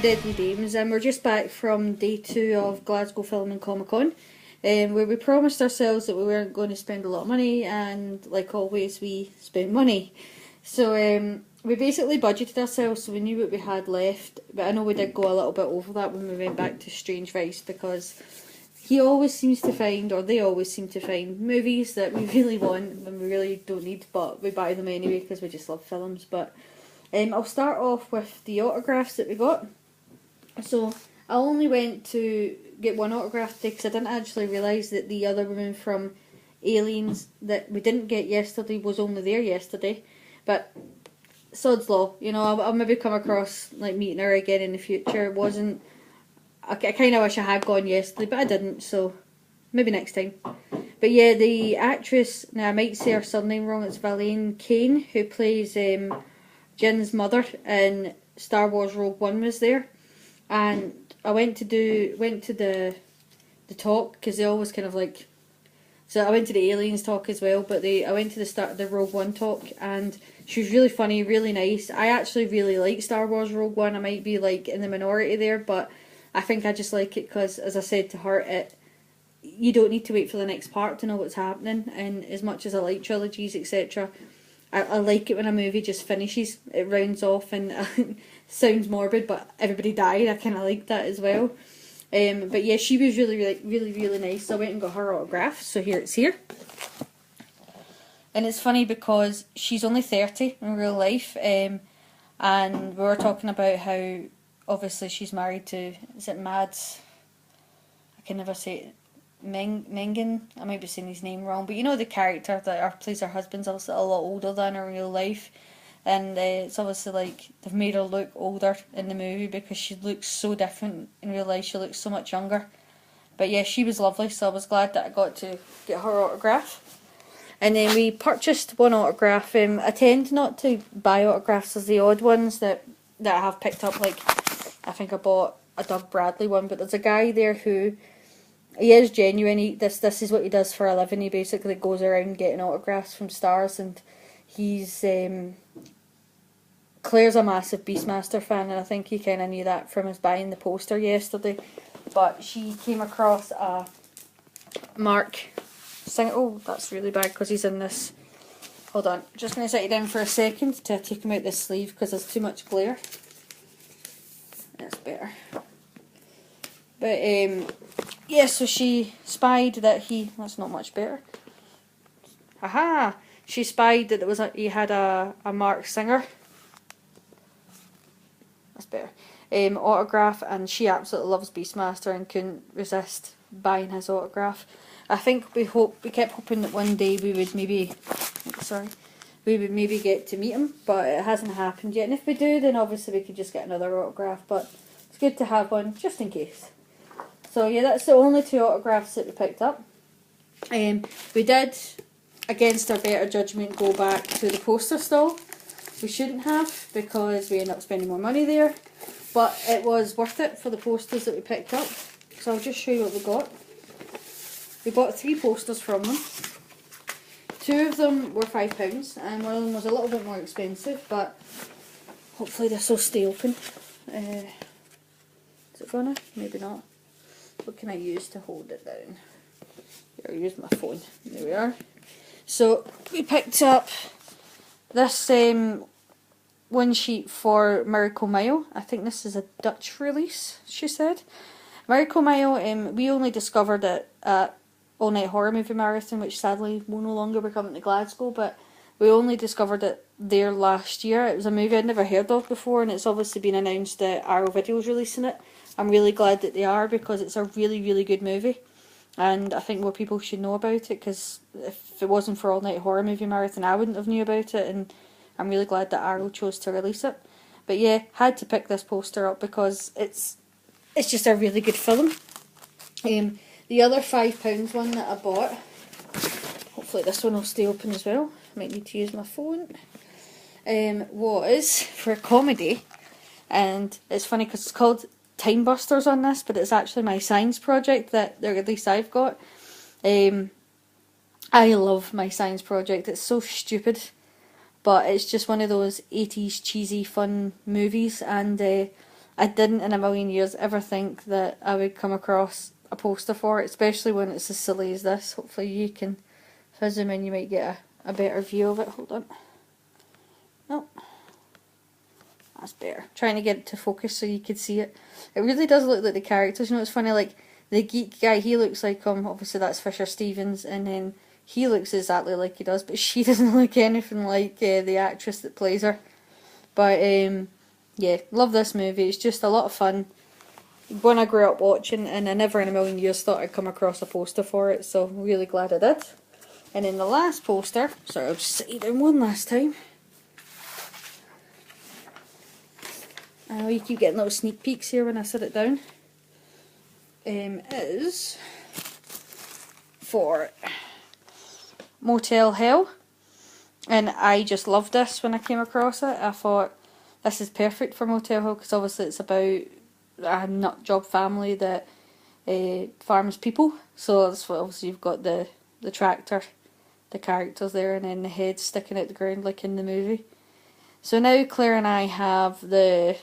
Deadly Dames, and we're just back from day 2 of Glasgow Film and Comic Con, where we promised ourselves that we weren't going to spend a lot of money, and like always we spent money. So we basically budgeted ourselves, so we knew what we had left, but I know we did go a little bit over that when we went back to Strange Vice, because he always seems to find, or they always seem to find, movies that we really want when we really don't need, but we buy them anyway because we just love films. But I'll start off with the autographs that we got. So I only went to get one autograph today because I didn't actually realise that the other woman from Aliens that we didn't get yesterday was only there yesterday. But sod's law, you know, I'll maybe come across like meeting her again in the future. It wasn't, I kind of wish I had gone yesterday, but I didn't, so maybe next time. But yeah, the actress, now I might say her surname wrong, it's Valene Kane, who plays Jin's mother in Star Wars Rogue One, was there. And I went to the talk, because they always kind of like, so I went to the Aliens talk as well, but I went to the Rogue One talk, and she was really funny, really nice. I actually really like Star Wars Rogue One. I might be like in the minority there, but I think I just like it because, as I said to her, you don't need to wait for the next part to know what's happening, and as much as I like trilogies, etc., I like it when a movie just finishes, it rounds off, and sounds morbid, but everybody died. I kind of like that as well. But yeah, she was really nice. So I went and got her autograph. So it's here. And it's funny because she's only 30 in real life, and we were talking about how obviously she's married to, is it Mads? I can never say it. Mengen, I might be saying his name wrong, but you know the character that plays her husband's also a lot older than her in real life, and it's obviously like they've made her look older in the movie because she looks so different in real life. She looks so much younger. But yeah, she was lovely, so I was glad that I got to get her autograph. And then we purchased one autograph. I tend not to buy autographs as the odd ones that I have picked up. Like, I think I bought a Doug Bradley one, but there's a guy there who, he is genuine. This is what he does for a living. He basically goes around getting autographs from stars, and he's Claire's a massive Beastmaster fan, and I think he kind of knew that from us buying the poster yesterday. But she came across a Mark Singer. Oh, that's really bad because he's in this. Hold on, just going to set you down for a second to take him out this sleeve because there's too much glare. That's better. But yeah, so she spied that that's not much better. Aha! She spied that he had a Mark Singer. That's better. Autograph, and she absolutely loves Beastmaster and couldn't resist buying his autograph. I think we kept hoping that one day we would maybe get to meet him, but it hasn't happened yet. And if we do, then obviously we could just get another autograph. But it's good to have one just in case. So yeah, that's the only 2 autographs that we picked up. We did, against our better judgment, go back to the poster stall. We shouldn't have, because we ended up spending more money there. But it was worth it for the posters that we picked up. So I'll just show you what we got. We bought 3 posters from them. 2 of them were £5, and one of them was a little bit more expensive, but hopefully this will stay open. Is it gonna? Maybe not. What can I use to hold it down? Here, I'll use my phone. There we are. So we picked up this one sheet for Miracle Mile. I think this is a Dutch release, she said. Miracle Mile, we only discovered it at All Night Horror Movie Marathon, which sadly will no longer be coming to Glasgow, but we only discovered it there last year. It was a movie I'd never heard of before, and it's obviously been announced that Arrow Video's releasing it. I'm really glad that they are, because it's a really good movie, and I think more people should know about it, because if it wasn't for All Night Horror Movie Marathon I wouldn't have knew about it, and I'm really glad that Arrow chose to release it. But yeah, had to pick this poster up because it's just a really good film. The other £5 one that I bought, hopefully this one will stay open as well, might need to use my phone, was for a comedy, and it's funny because it's called Time Busters on this, but it's actually my science project that, or at least I've got. I love my science project. It's so stupid, but it's just one of those 80s cheesy fun movies, and I didn't in a million years ever think that I would come across a poster for it, especially when it's as silly as this. Hopefully you can, if I zoom in you might get a better view of it. Hold on. Nope. That's better. Trying to get it to focus so you could see it. It really does look like the characters. You know, it's funny, like the geek guy, he looks like obviously that's Fisher Stevens, and then he looks exactly like he does, but she doesn't look anything like the actress that plays her. But yeah, love this movie. It's just a lot of fun. One I grew up watching, and I never in a million years thought I'd come across a poster for it, so I'm really glad I did. And then the last poster, sorry, I'll just sit you down one last time. I know you keep getting little sneak peeks here when I sit it down. Is for Motel Hell, and I just loved this when I came across it. I thought this is perfect for Motel Hell because obviously it's about a nut job family that farms people. So that's what, obviously you've got the tractor, the characters there, and then the head sticking out the ground like in the movie. So now Claire and I have the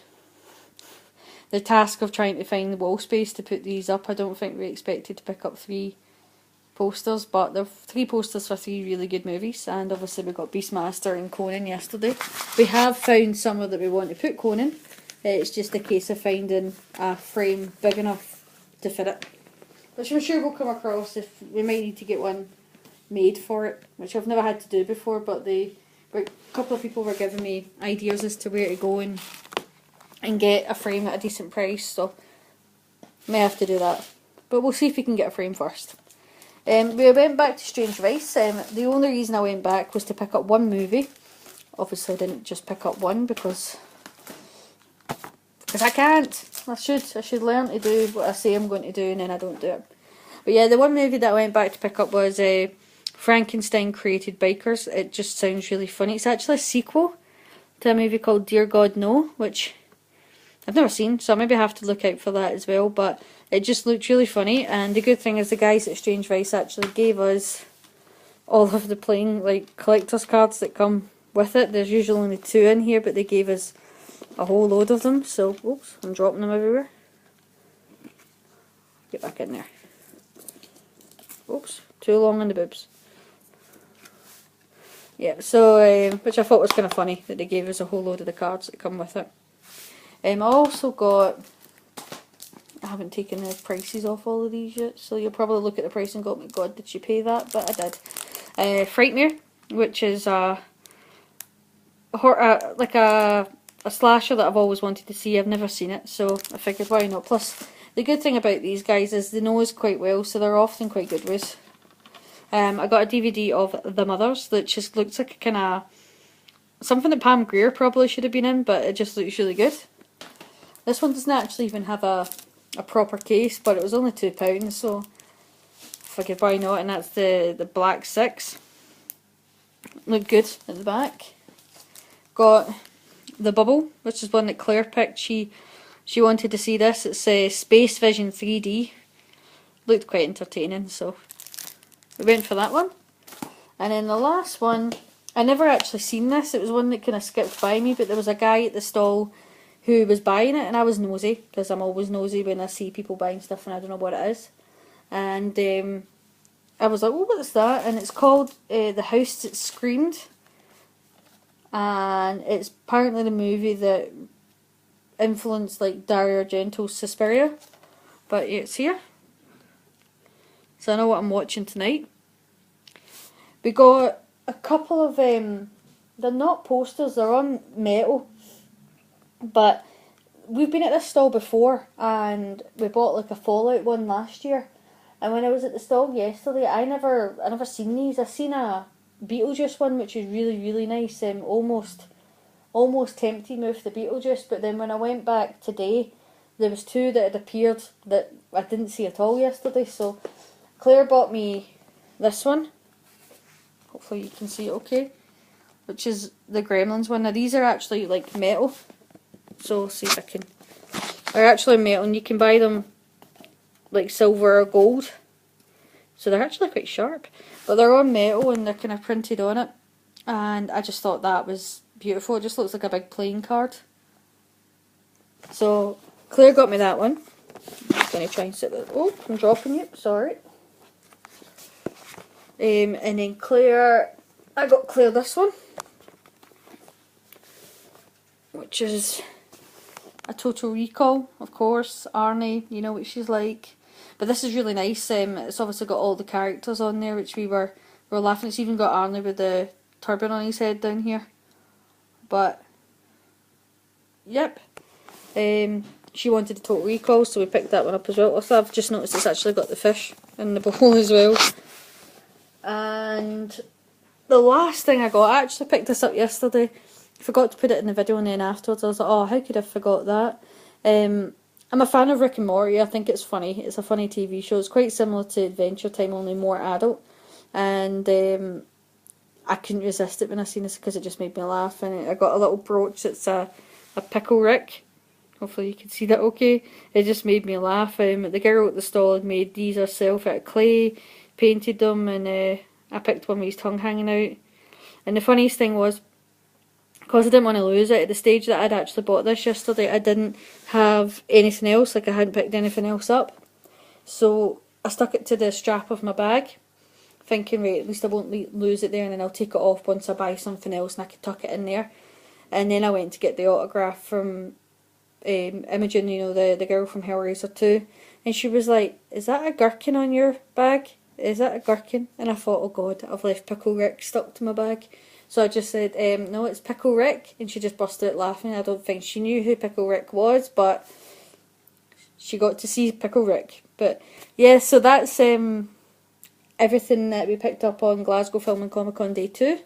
task of trying to find the wall space to put these up. I don't think we expected to pick up 3 posters, but there are 3 posters for 3 really good movies, and obviously we got Beastmaster and Conan yesterday. We have found somewhere that we want to put Conan. It's just a case of finding a frame big enough to fit it, which I'm sure we'll come across. If we might need to get one made for it, which I've never had to do before, but a couple of people were giving me ideas as to where to go and get a frame at a decent price, so may have to do that. But we'll see if we can get a frame first. We went back to Strange Vice. The only reason I went back was to pick up one movie. Obviously I didn't just pick up one because I can't. I should learn to do what I say I'm going to do and then I don't do it. But yeah, the one movie that I went back to pick up was Frankenstein Created Bikers. It just sounds really funny. It's actually a sequel to a movie called Dear God No, which I've never seen, so maybe I have to look out for that as well, but it just looked really funny. And the good thing is the guys at Strange Vice actually gave us all of the plain collector's cards that come with it. There's usually only 2 in here, but they gave us a whole load of them, so oops, I'm dropping them everywhere. Get back in there. Oops, too long in the boobs. Yeah, so which I thought was kind of funny that they gave us a whole load of the cards that come with it. I also got, I haven't taken the prices off all of these yet, so you'll probably look at the price and go, oh my god, did you pay that? But I did. Frightmare, which is a slasher that I've always wanted to see. I've never seen it, so I figured why not. Plus, the good thing about these guys is they know us quite well, so they're often quite good with us. I got a DVD of The Mothers that just looks like a kind of something that Pam Grier probably should have been in, but it just looks really good. This one doesn't actually even have a proper case, but it was only £2, so I figured why not. And that's the Black 6. Looked good at the back. Got The Bubble, which is one that Claire picked. She wanted to see this. It's Space Vision 3D. Looked quite entertaining, so we went for that one. And then the last one, I never actually seen this. It was one that kind of skipped by me, but there was a guy at the stall who was buying it, and I was nosy, because I'm always nosy when I see people buying stuff and I don't know what it is. And I was like, oh, what's that? And it's called The House That Screamed. And it's apparently the movie that influenced Dario Argento's Suspiria. But it's here. So I know what I'm watching tonight. We got a couple of, they're not posters, they're on metal. But we've been at this stall before, and we bought a Fallout one last year. And when I was at the stall yesterday, I never seen these. I seen a Beetlejuice one, which is really, really nice. Almost tempted me with the Beetlejuice, but then when I went back today, there was 2 that had appeared that I didn't see at all yesterday. So Claire bought me this one. Hopefully you can see it okay. Which is the Gremlins one. Now these are actually metal. So see if I can. They're actually metal, and you can buy them silver or gold. So they're actually quite sharp. But they're on metal and they're kind of printed on it. And I just thought that was beautiful. It just looks like a big playing card. So Claire got me that one. I'm just going to try and sit with it. Oh, I'm dropping you, sorry. And then I got Claire this one, which is a Total Recall, of course. Arnie, you know what she's like. But this is really nice. It's obviously got all the characters on there, which we were laughing. It's even got Arnie with the turban on his head down here. But, yep. She wanted a Total Recall, so we picked that one up as well. Also, I've just noticed it's actually got the fish in the bowl as well. And the last thing I got, I actually picked this up yesterday. I forgot to put it in the video, and then afterwards I was like, oh, how could I have forgot that? I'm a fan of Rick and Morty. I think it's funny. It's a funny TV show. It's quite similar to Adventure Time, only more adult. And I couldn't resist it when I seen this because it just made me laugh. And I got a little brooch. It's a Pickle Rick. Hopefully you can see that okay. It just made me laugh. The girl at the stall had made these herself out of clay, painted them, and I picked one with his tongue hanging out. And the funniest thing was, because I didn't want to lose it, at the stage that I'd actually bought this yesterday, I didn't have anything else, like I hadn't picked anything else up. So I stuck it to the strap of my bag, thinking, right, at least I won't lose it there, and then I'll take it off once I buy something else and I can tuck it in there. And then I went to get the autograph from Imogen, you know, the girl from Hellraiser 2, and she was like, is that a gherkin on your bag? Is that a gherkin? And I thought, oh god, I've left Pickle Rick stuck to my bag. So I just said, no, it's Pickle Rick, and she just busted out laughing. I don't think she knew who Pickle Rick was, but she got to see Pickle Rick. But yeah, so that's everything that we picked up on Glasgow Film and Comic Con Day 2.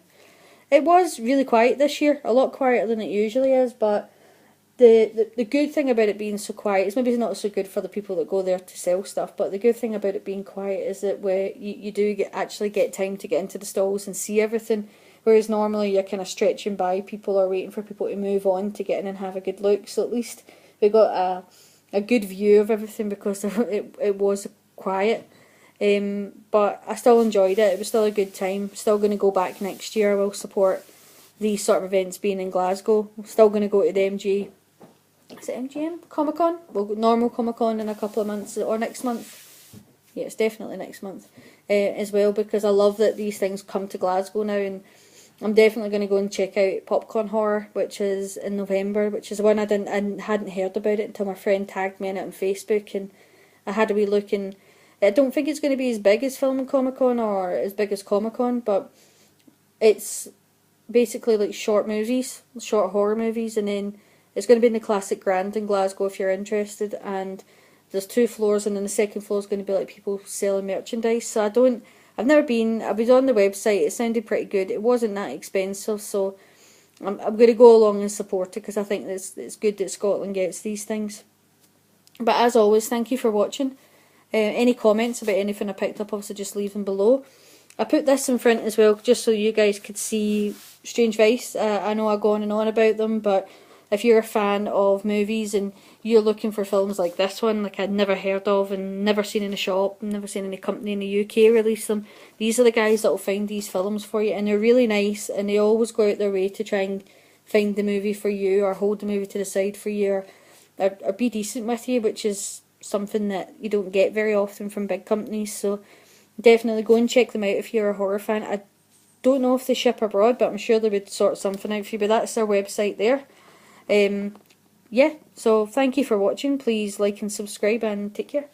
It was really quiet this year, a lot quieter than it usually is, but the good thing about it being so quiet is maybe not so good for the people that go there to sell stuff, but the good thing about it being quiet is that where you do actually get time to get into the stalls and see everything, whereas normally you're kind of stretching by people or waiting for people to move on to get in and have a good look. So at least we got a good view of everything because it was quiet. But I still enjoyed it. It was still a good time. Still going to go back next year. I will support these sort of events being in Glasgow. I'm still going to go to the is it MGM Comic Con? We'll go normal Comic Con in a couple of months, or next month. Yeah, it's definitely next month as well, because I love that these things come to Glasgow now, and I'm definitely going to go and check out Popcorn Horror, which is in November, which is one I hadn't heard about it until my friend tagged me in it on Facebook, and I had a wee look, and I don't think it's going to be as big as Film and Comic Con or as big as Comic Con, but it's basically like short horror movies, and then it's going to be in the Classic Grand in Glasgow if you're interested, and there's 2 floors, and then the second floor is going to be like people selling merchandise. So I've never been, I was on the website, it sounded pretty good, it wasn't that expensive, so I'm going to go along and support it because I think it's good that Scotland gets these things. But as always, thank you for watching. Any comments about anything I picked up, obviously just leave them below. I put this in front as well just so you guys could see Strange Vice. I know I go on and on about them, but if you're a fan of movies and you're looking for films like this one, like I'd never heard of and never seen in a shop, never seen any company in the UK release them, these are the guys that will find these films for you, and they're really nice, and they always go out their way to try and find the movie for you, or hold the movie to the side for you, or be decent with you, which is something that you don't get very often from big companies. So definitely go and check them out if you're a horror fan. I don't know if they ship abroad, but I'm sure they would sort something out for you, but that's their website there. Yeah, so thank you for watching. Please like and subscribe, and take care.